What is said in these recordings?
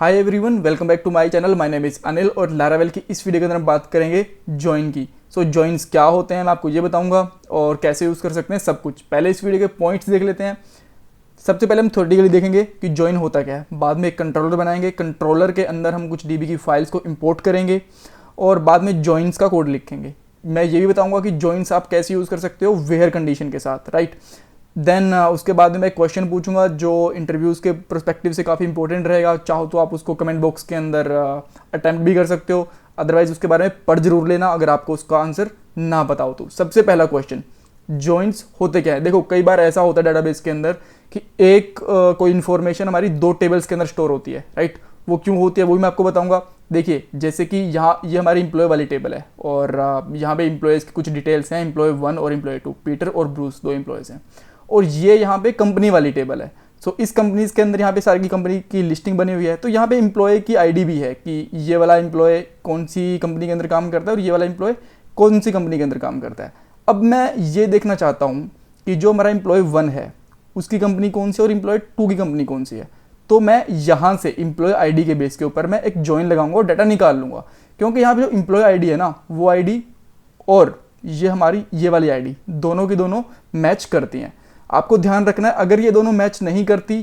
Hi everyone, welcome back to my channel. My name is Anil और Laravel की इस video के अंदर हम बात करेंगे जॉइन की। सो जॉइन्स क्या होते हैं मैं आपको ये बताऊंगा और कैसे यूज़ कर सकते हैं सब कुछ। पहले इस वीडियो के पॉइंट्स देख लेते हैं। सबसे पहले हम थ्योरेटिकली देखेंगे कि जॉइन होता क्या है, बाद में एक कंट्रोलर बनाएंगे, कंट्रोलर के अंदर हम कुछ डीबी की फाइल्स को इंपोर्ट करेंगे और बाद में जॉइन्स का कोड लिखेंगे। मैं ये भी बताऊंगा कि जॉइन्स आप कैसे यूज़ कर सकते हो वेयर कंडीशन के साथ, राइट। देन उसके बाद में मैं क्वेश्चन पूछूंगा जो इंटरव्यूज़ के पर्सपेक्टिव से काफ़ी इंपॉर्टेंट रहेगा। चाहो तो आप उसको कमेंट बॉक्स के अंदर अटैम्प्ट भी कर सकते हो, अदरवाइज उसके बारे में पढ़ जरूर लेना अगर आपको उसका आंसर ना बताओ तो। सबसे पहला क्वेश्चन, जॉइंट्स होते क्या है। देखो कई बार ऐसा होता है डेटाबेस के अंदर कि एक कोई इन्फॉर्मेशन हमारी दो टेबल्स के अंदर स्टोर होती है, राइट। वो क्यों होती है वो भी मैं आपको बताऊंगा। देखिए जैसे कि यहाँ ये हमारी इम्प्लॉय वाली टेबल है और यहाँ पे इम्प्लॉयज़ की कुछ डिटेल्स हैं, एम्प्लॉय 1 और एम्प्लॉय 2, पीटर और ब्रूस दो एम्प्लॉयज़ हैं। और ये यहाँ पे कंपनी वाली टेबल है। सो इस कंपनीज के अंदर यहाँ पे सारी की कंपनी की लिस्टिंग बनी हुई है। तो यहाँ पे एम्प्लॉय की आईडी भी है कि ये वाला एम्प्लॉय कौन सी कंपनी के अंदर काम करता है और ये वाला एम्प्लॉय कौन सी कंपनी के अंदर काम करता है। अब मैं ये देखना चाहता हूँ कि जो हमारा एम्प्लॉय 1 है उसकी कंपनी कौन सी और एम्प्लॉय 2 की कंपनी कौन सी है। तो मैं यहाँ से एम्प्लॉय आईडी के बेस के ऊपर मैं एक जॉइन लगाऊंगा और डाटा निकाल लूँगा, क्योंकि यहाँ पे जो एम्प्लॉय आईडी है ना वो आईडी और ये हमारी ये वाली आईडी दोनों की दोनों मैच करती हैं। आपको ध्यान रखना है अगर ये दोनों मैच नहीं करती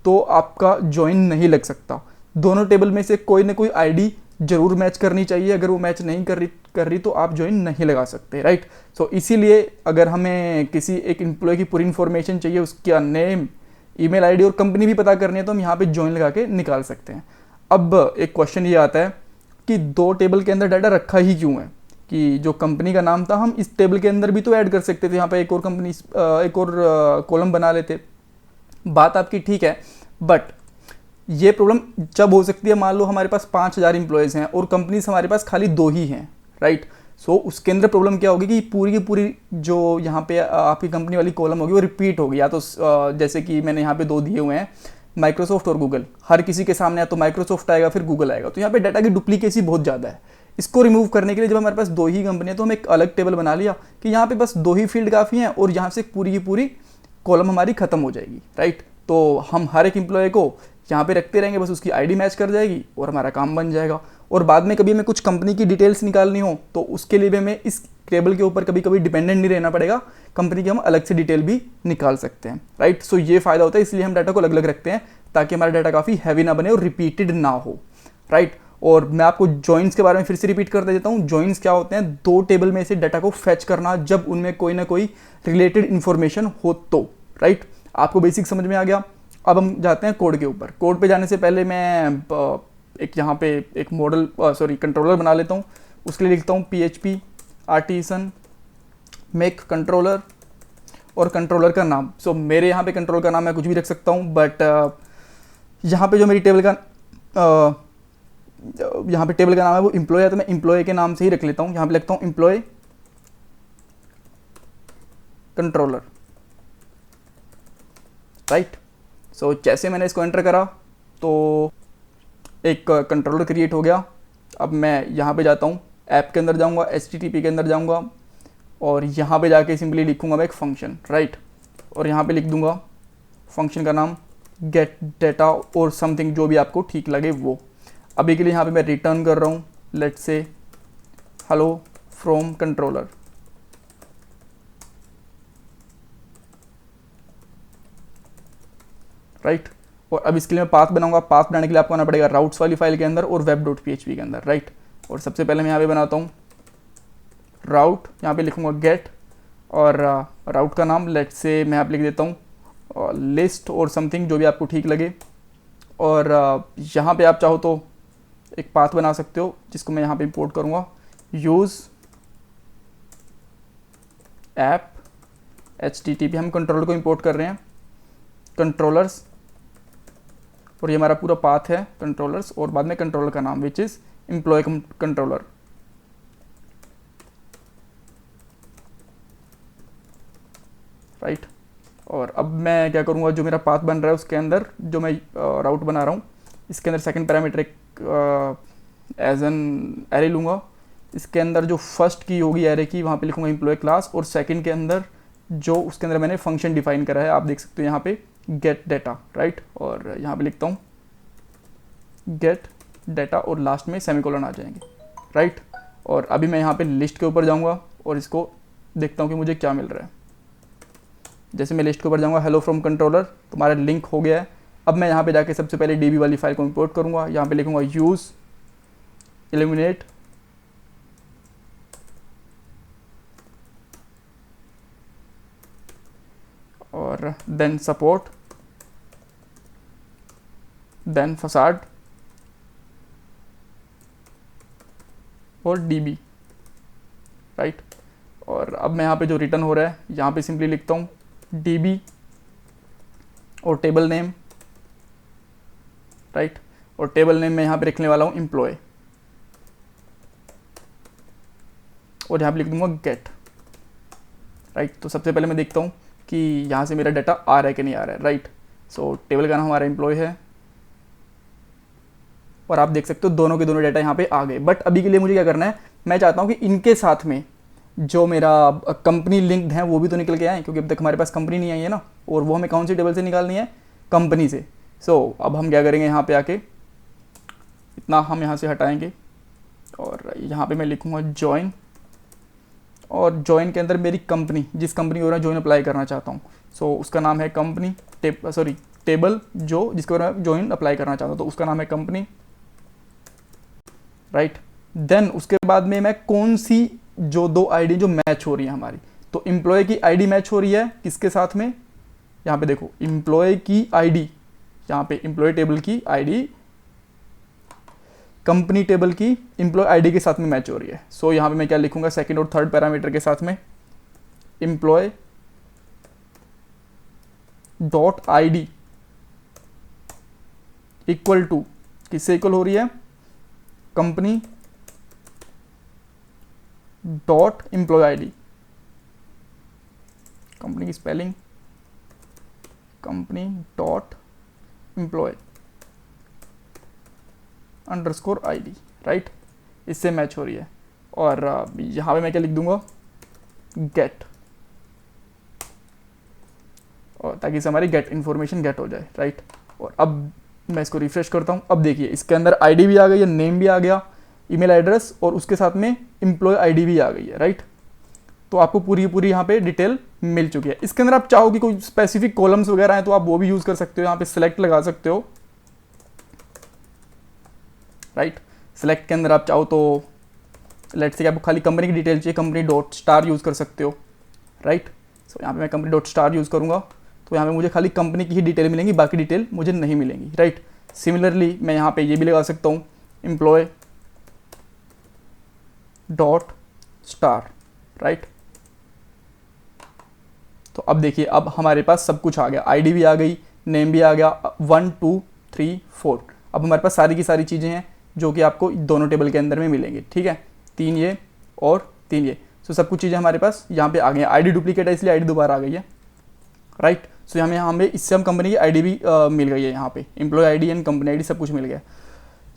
तो आपका जॉइन नहीं लग सकता। दोनों टेबल में से कोई ना कोई आईडी जरूर मैच करनी चाहिए। अगर वो मैच नहीं कर रही तो आप जॉइन नहीं लगा सकते, राइट। सो इसीलिए अगर हमें किसी एक एम्प्लॉय की पूरी इन्फॉर्मेशन चाहिए, उसका नेम, ईमेल आईडी और कंपनी भी पता करनी है, तो हम यहाँ पे जॉइन लगा के निकाल सकते हैं। अब एक क्वेश्चन ये आता है कि दो टेबल के अंदर डाटा रखा ही क्यों है, कि जो कंपनी का नाम था हम इस टेबल के अंदर भी तो ऐड कर सकते थे, यहाँ पे एक और कंपनी एक और कॉलम बना लेते। बात आपकी ठीक है, बट ये प्रॉब्लम जब हो सकती है मान लो हमारे पास 5000 एम्प्लॉयज़ हैं और कंपनीज हमारे पास खाली 2 ही हैं, राइट। सो उसके अंदर प्रॉब्लम क्या होगी कि पूरी की पूरी जो यहाँ पे आपकी कंपनी वाली कॉलम होगी वो रिपीट होगी। या तो जैसे कि मैंने यहाँ पे 2 दिए हुए हैं, माइक्रोसॉफ्ट और गूगल। हर किसी के सामने या तो माइक्रोसॉफ्ट आएगा फिर गूगल आएगा, तो यहाँ पे डाटा की डुप्लीकेसी बहुत ज़्यादा है। इसको रिमूव करने के लिए जब हमारे पास 2 ही कंपनी है तो हम एक अलग टेबल बना लिया कि यहाँ पे बस 2 ही फील्ड काफ़ी हैं और यहाँ से पूरी की पूरी कॉलम हमारी खत्म हो जाएगी, राइट। तो हम हर एक एम्प्लॉय को यहाँ पे रखते रहेंगे, बस उसकी आईडी मैच कर जाएगी और हमारा काम बन जाएगा। और बाद में कभी हमें कुछ कंपनी की डिटेल्स निकालनी हो तो उसके लिए भी हमें इस टेबल के ऊपर कभी कभी डिपेंडेंट नहीं रहना पड़ेगा, कंपनी की हम अलग से डिटेल भी निकाल सकते हैं, राइट। सो ये फ़ायदा होता है, इसलिए हम डाटा को अलग अलग रखते हैं ताकि हमारा डाटा काफ़ी हैवी ना बने और रिपीटेड ना हो, राइट। और मैं आपको जॉइंस के बारे में फिर से रिपीट कर देता हूँ। जॉइंस क्या होते हैं, 2 टेबल में से डाटा को फैच करना जब उनमें कोई ना कोई रिलेटेड इन्फॉर्मेशन हो तो, राइट। आपको बेसिक समझ में आ गया। अब हम जाते हैं कोड के ऊपर। कोड पे जाने से पहले मैं एक यहाँ पे एक मॉडल कंट्रोलर बना लेता हूँ। उसके लिए लिखता हूँ PHP आर्टिसन मेक कंट्रोलर और कंट्रोलर का नाम। सो मेरे यहाँ पे कंट्रोल का नाम मैं कुछ भी रख सकता हूँ, बट यहाँ पे जो मेरी टेबल का यहाँ पे टेबल का नाम है वो एम्प्लॉय है, तो मैं एम्प्लॉय के नाम से ही रख लेता हूँ। यहाँ पे लिखता हूँ एम्प्लॉय कंट्रोलर, राइट। सो जैसे मैंने इसको एंटर करा तो एक कंट्रोलर क्रिएट हो गया। अब मैं यहाँ पे जाता हूँ, ऐप के अंदर जाऊँगा, HTTP के अंदर जाऊँगा और यहाँ पे जाके सिंपली लिखूँगा मैं एक फंक्शन, राइट। और यहाँ पे लिख दूँगा फंक्शन का नाम गेट डेटा और समथिंग जो भी आपको ठीक लगे वो। अभी के लिए यहाँ पे मैं रिटर्न कर रहा हूँ, let's say hello from controller, right. और अब इसके लिए मैं पाथ बनाऊंगा। पाथ बनाने के लिए आपको आना पड़ेगा राउट्स वाली फाइल के अंदर और web.php के अंदर, राइट। और सबसे पहले मैं यहाँ पे बनाता हूँ राउट, यहाँ पे लिखूँगा गेट और राउट का नाम लेट्स से मैं यहाँ पे लिख देता हूँ लिस्ट और समथिंग जो भी आपको ठीक लगे। और यहाँ पे आप चाहो तो एक पाथ बना सकते हो जिसको मैं यहाँ पे इंपोर्ट करूँगा, यूज़ ऐप HTTP। हम कंट्रोलर को इंपोर्ट कर रहे हैं, कंट्रोलर्स, और ये हमारा पूरा पाथ है कंट्रोलर्स और बाद में कंट्रोलर का नाम which is employee controller, right. और अब मैं क्या करूँगा, जो मेरा पाथ बन रहा है उसके अंदर जो मैं राउट बना रहा हूँ इसके अंदर सेकंड पैरामीटर एक एज एन एरे लूँगा। इसके अंदर जो फर्स्ट की होगी एरे की वहाँ पे लिखूँगा एम्प्लॉय क्लास, और सेकंड के अंदर जो उसके अंदर मैंने फंक्शन डिफाइन करा है आप देख सकते हो यहाँ पे गेट डेटा, राइट। और यहाँ पे लिखता हूँ गेट डाटा और लास्ट में सेमीकोलन आ जाएंगे, राइट। और अभी मैं यहाँ पे लिस्ट के ऊपर जाऊँगा और इसको देखता हूँ कि मुझे क्या मिल रहा है। जैसे मैं लिस्ट के ऊपर जाऊँगा, हेलो फ्रॉम कंट्रोलर, तुम्हारा लिंक हो गया है। अब मैं यहाँ पे जाके सबसे पहले DB वाली फाइल को इंपोर्ट करूँगा। यहाँ पे लिखूँगा यूज़ इल्यूमिनेट और देन सपोर्ट, देन फसाड और DB, राइट। और अब मैं यहाँ पे जो रिटर्न हो रहा है यहाँ पे सिंपली लिखता हूँ DB और टेबल नेम, राइट। और टेबल नेम मैं यहाँ पे लिखने वाला हूँ एम्प्लॉय और यहाँ पे लिख दूंगा गेट, राइट। तो सबसे पहले मैं देखता हूँ कि यहाँ से मेरा डाटा आ रहा है कि नहीं आ रहा है, राइट। सो टेबल का नाम हमारा एम्प्लॉय है और आप देख सकते हो दोनों के दोनों डाटा यहाँ पे आ गए। बट अभी के लिए मुझे क्या करना है, मैं चाहता हूँ कि इनके साथ में जो मेरा कंपनी लिंक्ड है वो भी तो निकल के आए, क्योंकि अब तक हमारे पास कंपनी नहीं आई है ना, और वो हमें कौन सी टेबल से निकालनी है, कंपनी से। सो अब हम क्या करेंगे, यहाँ पे आके इतना हम यहाँ से हटाएंगे और यहाँ पे मैं लिखूँगा ज्वाइन, और ज्वाइन के अंदर मेरी कंपनी, जिस कंपनी को मैं ज्वाइन अप्लाई करना चाहता हूँ, सो उसका नाम है कंपनी टेबल, जो जिसके ऊपर मैं ज्वाइन अप्लाई करना चाहता हूँ तो उसका नाम है कंपनी, राइट। देन उसके बाद में मैं कौन सी जो दो आईडी जो मैच हो रही है हमारी, तो एम्प्लॉय की आईडी मैच हो रही है किसके साथ में, यहाँ पे देखो एम्प्लॉय की आईडी, यहाँ पे एम्प्लॉय टेबल की आईडी कंपनी टेबल की एम्प्लॉय आईडी के साथ में मैच हो रही है। सो यहाँ पे मैं क्या लिखूंगा, सेकंड और थर्ड पैरामीटर के साथ में employ dot ID equal to, किससे इक्वल हो रही है, company dot employ ID, company की spelling company dot employ underscore ID, right. इससे मैच हो रही है। और यहाँ पे मैं क्या लिख दूंगा, गेट, और ताकि इससे हमारी गेट इन्फॉर्मेशन गेट हो जाए, राइट। और अब मैं इसको रिफ्रेश करता हूँ। अब देखिए इसके अंदर आईडी भी आ गई है, नेम भी आ गया, ईमेल एड्रेस, और उसके साथ में एम्प्लॉय आईडी भी आ गई है, राइट। तो आपको पूरी यहाँ पे डिटेल मिल चुकी है। इसके अंदर आप चाहो कि कोई स्पेसिफिक कॉलम्स वगैरह हैं तो आप वो भी यूज़ कर सकते हो, यहाँ पे सिलेक्ट लगा सकते हो, राइट। सिलेक्ट के अंदर आप चाहो तो लेट से आपको खाली कंपनी की डिटेल चाहिए, कंपनी डॉट स्टार यूज़ कर सकते हो, राइट। सो यहाँ पे मैं कंपनी डॉट स्टार यूज़ करूँगा तो यहाँ पे मुझे खाली कंपनी की ही डिटेल मिलेंगी, बाकी डिटेल मुझे नहीं मिलेंगी, राइट। सिमिलरली मैं यहाँ पे ये भी लगा सकता हूँ, एम्प्लॉय डॉट स्टार, राइट। तो अब देखिए अब हमारे पास सब कुछ आ गया, आईडी भी आ गई, नेम भी आ गया, 1 2 3 4। अब हमारे पास सारी की सारी चीज़ें हैं जो कि आपको दोनों टेबल के अंदर में मिलेंगी, ठीक है। 3 ये और 3 ये, सो सब कुछ चीज़ें हमारे पास यहाँ पे आ गई हैं। आईडी डुप्लीकेट है इसलिए आईडी दोबारा आ गई है, राइट। सो हमें इससे हम कंपनी की आईडी भी मिल गई है, यहाँ पे employee ID and company ID सब कुछ मिल गया।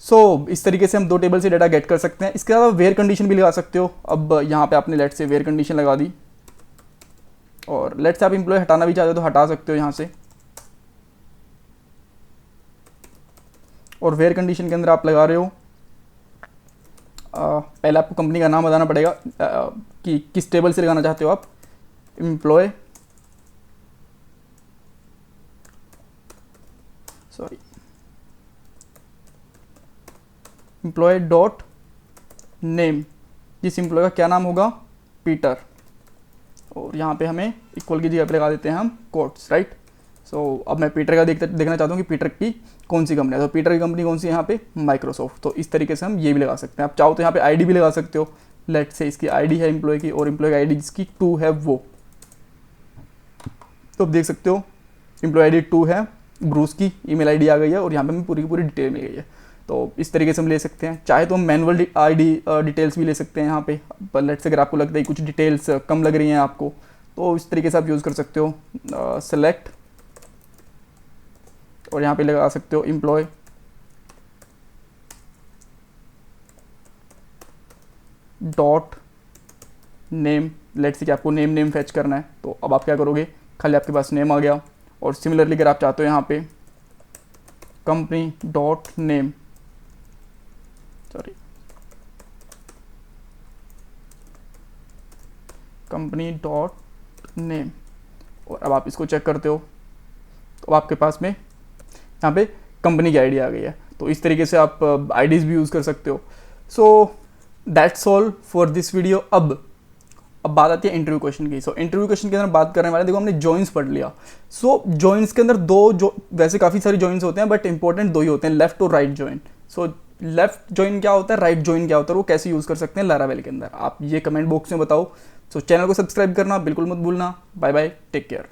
सो इस तरीके से हम दो टेबल से डाटा गेट कर सकते हैं। इसके अलावा वेयर कंडीशन भी लगा सकते हो। अब यहाँ पे आपने लेट से वेयर कंडीशन लगा दी, और लेट से आप एम्प्लॉय हटाना भी चाहते हो तो हटा सकते हो यहाँ से। और वेयर कंडीशन के अंदर आप लगा रहे हो, पहले आपको कंपनी का नाम बताना पड़ेगा कि किस टेबल से लगाना चाहते हो आप, एम्प्लॉय एम्प्लॉय डॉट नेम, जिस एम्प्लॉय का क्या नाम होगा, पीटर, और यहाँ पे हमें इक्वल की जगह पे लगा देते हैं हम कोट्स, राइट। सो अब मैं पीटर का देखना चाहता हूँ कि पीटर की कौन सी कंपनी है, तो पीटर की कंपनी कौन सी है यहाँ पे, माइक्रोसॉफ्ट। तो इस तरीके से हम ये भी लगा सकते हैं। आप चाहो तो यहाँ पे आईडी भी लगा सकते हो, लेट से इसकी आईडी है एम्प्लॉय की और एम्प्लॉय की आईडी जिसकी 2 है वो, तो आप देख सकते हो एम्प्लॉय आईडी 2 है, ब्रूस की ईमेल आईडी आ गई है और यहाँ पे हमें पूरी की पूरी डिटेल मिल गई है। तो इस तरीके से हम ले सकते हैं। चाहे तो हम मैनुअल आईडी डिटेल्स भी ले सकते हैं यहाँ पे, पर लेट से अगर आपको लगता है कुछ डिटेल्स कम लग रही हैं आपको तो इस तरीके से आप यूज़ कर सकते हो, सेलेक्ट, और यहाँ पे लगा सकते हो एम्प्लॉय डॉट नेम, लेट से कि आपको नेम फैच करना है। तो अब आप क्या करोगे, खाली आपके पास नेम आ गया, और सिमिलरली अगर आप चाहते हो यहाँ पे company dot name, company dot name, और अब आप इसको चेक करते हो तो आपके पास में यहाँ पे कंपनी की आईडी आ गई है। तो इस तरीके से आप आईडीज़ भी यूज़ कर सकते हो। So that's all for this video. अब बात आती है इंटरव्यू क्वेश्चन की। सो इंटरव्यू क्वेश्चन के अंदर बात करने वाले, देखो हमने जॉइंस पढ़ लिया। सो जॉइंस के अंदर दो, जो वैसे काफ़ी सारे जॉइंस होते हैं बट इंपॉर्टेंट दो ही होते हैं, लेफ्ट और right join. So left join क्या होता है, राइट जॉइन क्या होता है, वो कैसे यूज़ कर सकते हैं लारावेल के अंदर, आप ये कमेंट बॉक्स में बताओ। सो चैनल को सब्सक्राइब करना बिल्कुल मत भूलना। Bye bye, take care.